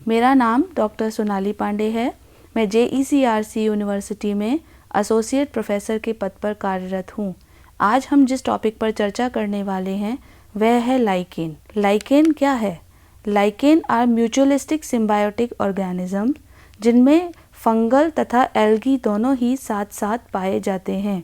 मेरा नाम डॉक्टर सोनाली पांडे है। मैं JECRC यूनिवर्सिटी में एसोसिएट प्रोफेसर के पद पर कार्यरत हूँ। आज हम जिस टॉपिक पर चर्चा करने वाले हैं वह है लाइकेन। लाइकेन क्या है? Lichen are mutualistic symbiotic organism जिनमें फंगल तथा एल्गी दोनों ही साथ साथ पाए जाते हैं।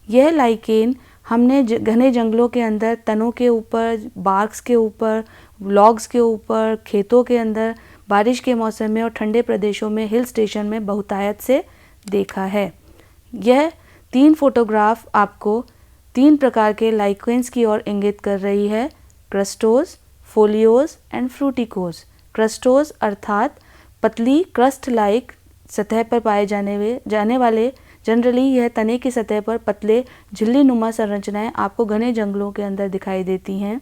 यह लाइकेन हमने घने जंगलों के अंदर तनों के ऊपर, बार्क्स के ऊपर, लॉग्स के ऊपर, खेतों के अंदर, बारिश के मौसम में और ठंडे प्रदेशों में, हिल स्टेशन में बहुतायत से देखा है। यह 3 फोटोग्राफ आपको 3 प्रकार के लाइकेन्स की ओर इंगित कर रही है: क्रस्टोज, फोलियोज एंड फ्रूटिकोज। क्रस्टोज अर्थात पतली क्रस्ट लाइक सतह पर पाए जाने वाले, जनरली यह तने की सतह पर पतले झिल्ली नुमा संरचनाएं आपको घने जंगलों के अंदर दिखाई देती हैं।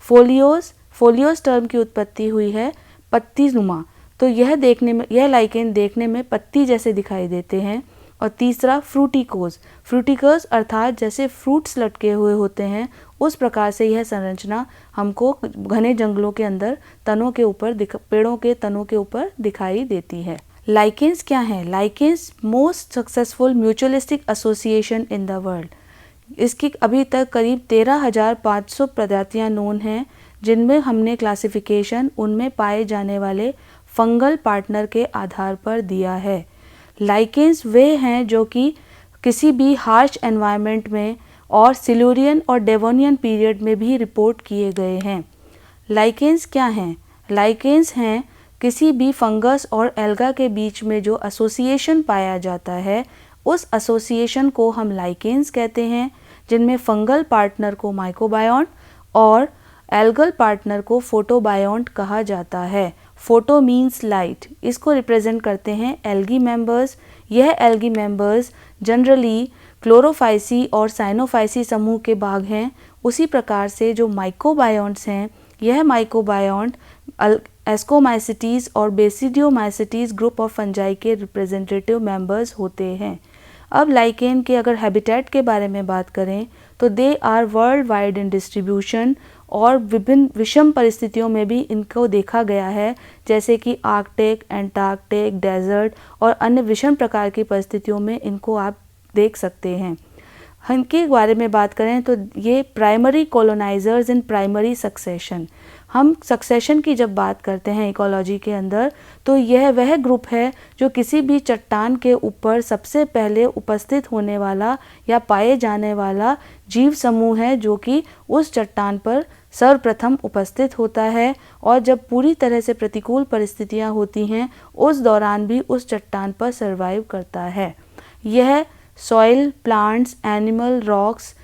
फोलियोज टर्म की उत्पत्ति हुई है पत्ती नुमा, तो यह लाइकेन देखने में पत्ती जैसे दिखाई देते हैं। और तीसरा फ्रूटिकोज अर्थात जैसे फ्रूट्स लटके हुए होते हैं, उस प्रकार से यह संरचना हमको घने जंगलों के अंदर तनों के ऊपर, पेड़ों के तनों के ऊपर दिखाई देती है। लाइकेन्स क्या हैं? Lichens most successful mutualistic association in the world. इसकी अभी तक करीब 13,500 प्रजातियां नोन हैं, जिनमें हमने क्लासिफिकेशन उनमें पाए जाने वाले फंगल पार्टनर के आधार पर दिया है। लाइकेन्स वे हैं जो कि किसी भी हार्श एनवायरनमेंट में और सिल्यूरियन और डेवोनियन पीरियड में भी रिपोर्ट किए गए हैं। लाइकेन्स क्या हैं? लाइकेन्स हैं किसी भी फंगस और एल्गा के बीच में जो एसोसिएशन पाया जाता है, उस एसोसिएशन को हम लाइकेन्स कहते हैं, जिनमें फंगल पार्टनर को माइकोबायोन्ट और एल्गल पार्टनर को फोटोबायोन्ट कहा जाता है। फोटो मीन्स लाइट, इसको रिप्रेजेंट करते हैं एल्गी मेंबर्स। यह एल्गी मेंबर्स जनरली क्लोरोफाइसी और साइनोफाइसी समूह के भाग हैं। उसी प्रकार से जो माइकोबायोन्ट्स हैं, यह माइकोबायोन्ट एस्कोमाइसिटीज और बेसिडियोमाइसिटीज ग्रुप ऑफ फंजाई के रिप्रेजेंटेटिव मेंबर्स होते हैं। अब लाइकेन के अगर हैबिटेट के बारे में बात करें तो they are world wide in distribution, और विभिन्न विषम परिस्थितियों में भी इनको देखा गया है, जैसे कि आर्कटिक, एंटार्कटिक, डेजर्ट और अन्य विषम प्रकार की परिस्थितियों में इनको आप देख सकते हैं। इनके बारे में बात करें तो ये primary colonisers in primary succession. हम सक्सेशन की जब बात करते हैं इकोलॉजी के अंदर, तो यह वह ग्रुप है जो किसी भी चट्टान के ऊपर सबसे पहले उपस्थित होने वाला या पाए जाने वाला जीव समूह है, जो कि उस चट्टान पर सर्वप्रथम उपस्थित होता है, और जब पूरी तरह से प्रतिकूल परिस्थितियां होती हैं उस दौरान भी उस चट्टान पर सर्वाइव करता है। यह soil, plants, animal, rocks,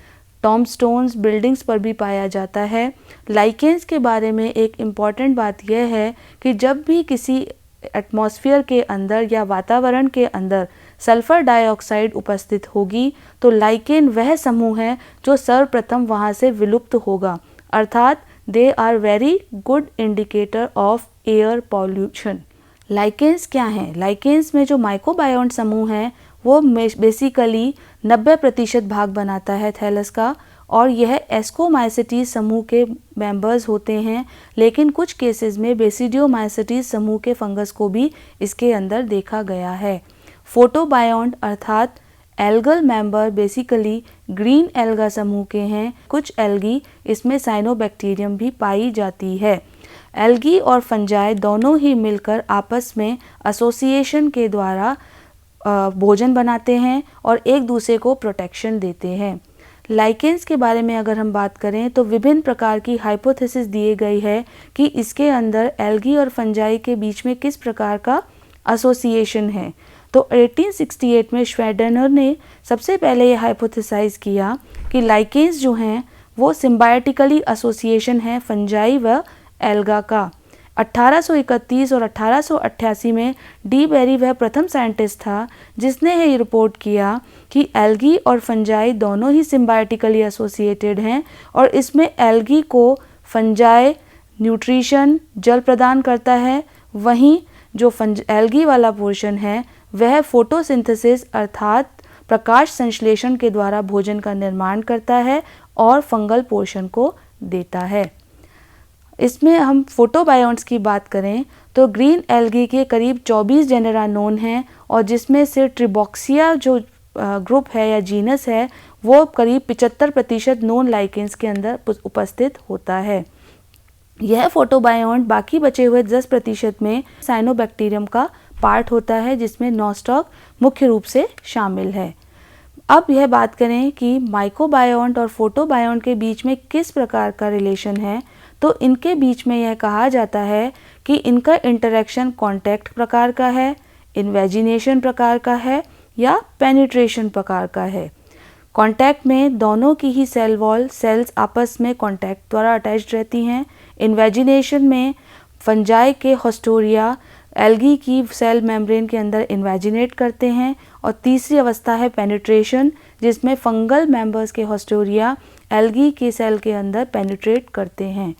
tombstones, buildings पर भी पाया जाता है। लाइकेन्स के बारे में एक इम्पॉर्टेंट बात यह है कि जब भी किसी एटमॉस्फेयर के अंदर या वातावरण के अंदर सल्फर डाइऑक्साइड उपस्थित होगी, तो लाइकेन वह समूह है जो सर्वप्रथम वहाँ से विलुप्त होगा, अर्थात they are very good indicator of air pollution. Lichens क्या हैं? लाइकेन्स में जो माइकोबायोन्ट समूह है वो बेसिकली 90% भाग बनाता है थैलस का, और यह एस्कोमाइसिटीज समूह के मेंबर्स होते हैं, लेकिन कुछ केसेस में बेसिडियोमाइसिटीज समूह के फंगस को भी इसके अंदर देखा गया है। फोटोबायोन्ट अर्थात algal member basically green alga समूह के हैं। कुछ एल्गी इसमें साइनोबैक्टीरियम भी पाई जाती है। एल्गी और फंजाई दोनों ही मिलकर आपस में एसोसिएशन के द्वारा भोजन बनाते हैं और एक दूसरे को प्रोटेक्शन देते हैं। लाइकेन्स के बारे में अगर हम बात करें तो विभिन्न प्रकार की हाइपोथेसिस दिए गई है कि इसके अंदर एल्गी और फंजाई के बीच में किस प्रकार का एसोसिएशन है। तो 1868 में श्वेडेनर ने सबसे पहले ये हाइपोथेसाइज किया कि लाइकेन्स जो हैं वो सिम्बायोटिकली एसोसिएशन है फंजाई व एल्गा का। 1831 और 1888 में डी बेरी वह प्रथम साइंटिस्ट था जिसने ये रिपोर्ट किया कि एल्गी और फंजाई दोनों ही सिम्बायोटिकली एसोसिएटेड हैं, और इसमें एल्गी को फंजाई न्यूट्रिशन, जल प्रदान करता है, वहीं जो एल्गी वाला पोर्शन है वह फोटोसिंथेसिस अर्थात प्रकाश संश्लेषण के द्वारा भोजन का निर्माण करता है और फंगल पोषण को देता है। इसमें हम फोटोबायोन्ट्स की बात करें तो ग्रीन एल्गी के करीब 24 जेनेरा नोन हैं और जिसमें से ट्रिबॉक्सिया जो ग्रुप है या जीनस है वो करीब 75% नोन लाइकेंस के अंदर उपस्थित होता है। यह फोटोबायोन्ट बाकी बचे हुए 10% में साइनोबैक्टीरियम का पार्ट होता है जिसमें नॉस्टॉक मुख्य रूप से शामिल है। अब यह बात करें कि माइक्रोबायोन्ट और फोटोबायोन्ट के बीच में किस प्रकार का रिलेशन है, तो इनके बीच में यह कहा जाता है कि इनका इंटरेक्शन कॉन्टैक्ट प्रकार का है, इन्वेजिनेशन प्रकार का है या पेनिट्रेशन प्रकार का है। कॉन्टैक्ट में दोनों की ही सेल वॉल सेल्स आपस में कॉन्टैक्ट द्वारा अटैच्ड रहती हैं। इन्वेजिनेशन में फंजाई के होस्टोरिया एल्गी की सेल मेम्ब्रेन के अंदर इन्वेजिनेट करते हैं और तीसरी अवस्था है पेनिट्रेशन जिसमें फंगल मेंबर्स के होस्टोरिया एल्गी के सेल के अंदर पेनिट्रेट करते हैं।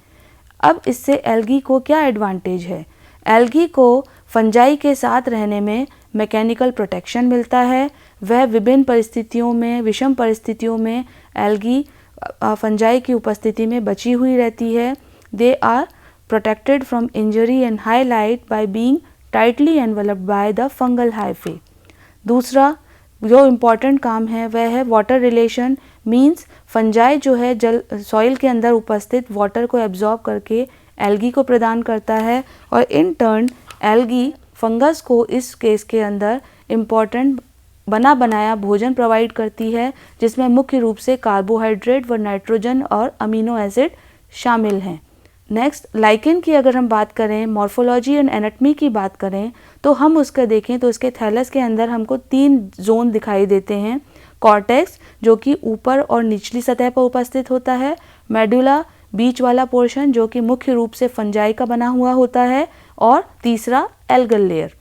अब इससे एल्गी को क्या एडवांटेज है? एल्गी को फंजाई के साथ रहने में मैकेनिकल प्रोटेक्शन मिलता है। वह विभिन्न परिस्थितियों में विषम परिस्थितियों में एल्गी फंजाई की उपस्थिति में बची हुई रहती है। They are protected from injury and high light by being tightly enveloped by the fungal hyphae। दूसरा जो इम्पॉर्टेंट काम है वह है वाटर रिलेशन, मीन्स फंजाई जो है जल सॉइल के अंदर उपस्थित वाटर को एब्जॉर्ब करके एल्गी को प्रदान करता है और इन टर्न एल्गी फंगस को इस केस के अंदर इम्पॉर्टेंट बना बनाया भोजन प्रोवाइड करती है जिसमें मुख्य रूप से कार्बोहाइड्रेट व नाइट्रोजन और अमीनो एसिड शामिल हैं। नेक्स्ट लाइकेन की अगर हम बात करें, मॉर्फोलॉजी एंड एनाटमी की बात करें तो हम उसका देखें तो इसके थैलस के अंदर हमको 3 जोन दिखाई देते हैं। कॉर्टेक्स जो कि ऊपर और निचली सतह पर उपस्थित होता है, मेडुला बीच वाला पोर्शन जो कि मुख्य रूप से फंजाई का बना हुआ होता है और तीसरा algal layer.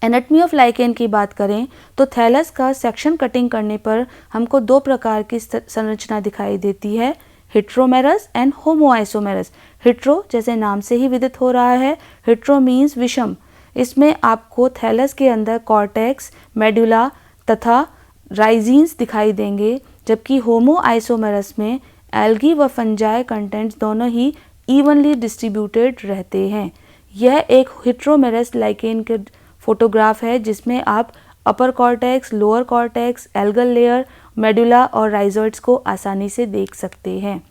Anatomy of lichen की बात करें तो थैलस का सेक्शन कटिंग करने पर हमको 2 प्रकार की संरचना दिखाई देती है, हिट्रोमेरस एंड होमोआइसोमेरस। हिट्रो जैसे नाम से ही विदित हो रहा है, हिट्रो मीन्स विषम। इसमें आपको थैलस के अंदर कॉर्टेक्स, मेडुला तथा राइजीन्स दिखाई देंगे, जबकि होमोआइसोमेरस में एल्गी व फंजाई कंटेंट्स दोनों ही इवनली डिस्ट्रीब्यूटेड रहते हैं। यह एक हिट्रोमेरस लाइकेन के फोटोग्राफ है जिसमें आप upper cortex, lower cortex, algal layer, medulla और राइजोइड्स को आसानी से देख सकते हैं।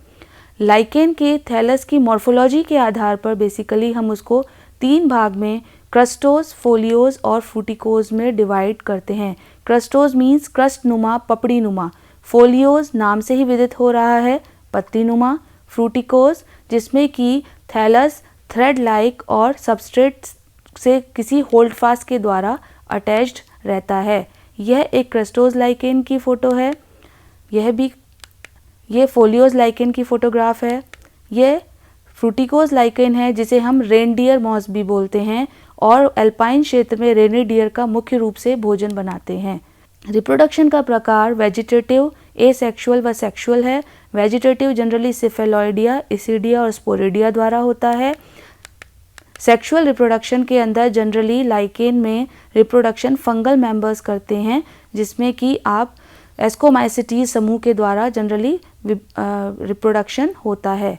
लाइकेन के थैलस की मॉर्फोलॉजी के आधार पर बेसिकली हम उसको 3 भाग में क्रस्टोज, फोलियोज और फ्रूटिकोज में डिवाइड करते हैं। क्रस्टोज मीन्स क्रस्ट नुमा, पपड़ी नुमा। फोलियोज नाम से ही विदित हो रहा है, पत्ती नुमा। फ्रूटिकोज जिसमें कि थैलस थ्रेड लाइक और सबस्ट्रेट से किसी होल्ड फास्ट के द्वारा अटैच्ड रहता है। यह एक क्रस्टोज लाइकेन की फ़ोटो है। ये फोलियोज लाइकेन की फ़ोटोग्राफ है। यह फ्रूटिकोज लाइकेन है जिसे हम रेनडियर मॉस भी बोलते हैं और एल्पाइन क्षेत्र में रेनिडियर का मुख्य रूप से भोजन बनाते हैं। रिप्रोडक्शन का प्रकार वेजिटेटिव, एसेक्सुअल व सेक्सुअल है। वेजिटेटिव जनरली सिफेलॉइडिया, इसिडिया और स्पोरिडिया द्वारा होता है। सेक्सुअल रिप्रोडक्शन के अंदर जनरली लाइकेन में रिप्रोडक्शन फंगल मेंबर्स करते हैं जिसमें कि आप एस्कोमाइसिटीज समूह के द्वारा जनरली रिप्रोडक्शन होता है।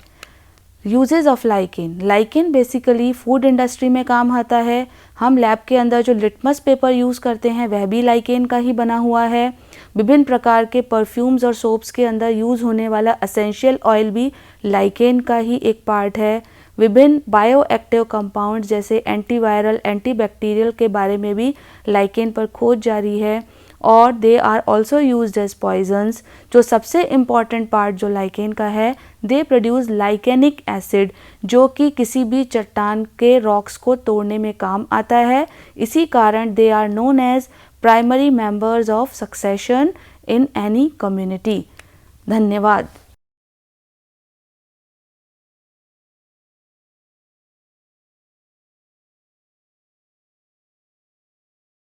Uses of lichen. Lichen basically food industry में काम आता है। हम लैब के अंदर जो लिटमस पेपर यूज़ करते हैं वह भी लाइकेन का ही बना हुआ है। विभिन्न प्रकार के परफ्यूम्स और सोप्स के अंदर यूज़ होने वाला एसेंशियल ऑयल भी लाइकेन का ही एक पार्ट है। विभिन्न बायो एक्टिव कंपाउंड जैसे एंटीवायरल, एंटीबैक्टीरियल के बारे में भी लाइकेन पर खोज जारी है और they are also used as poisons. जो सबसे इम्पॉर्टेंट पार्ट जो लाइकेन का है, दे प्रोड्यूस लाइकेनिक एसिड जो कि किसी भी चट्टान के रॉक्स को तोड़ने में काम आता है। इसी कारण they are known as primary members of succession in any community. धन्यवाद।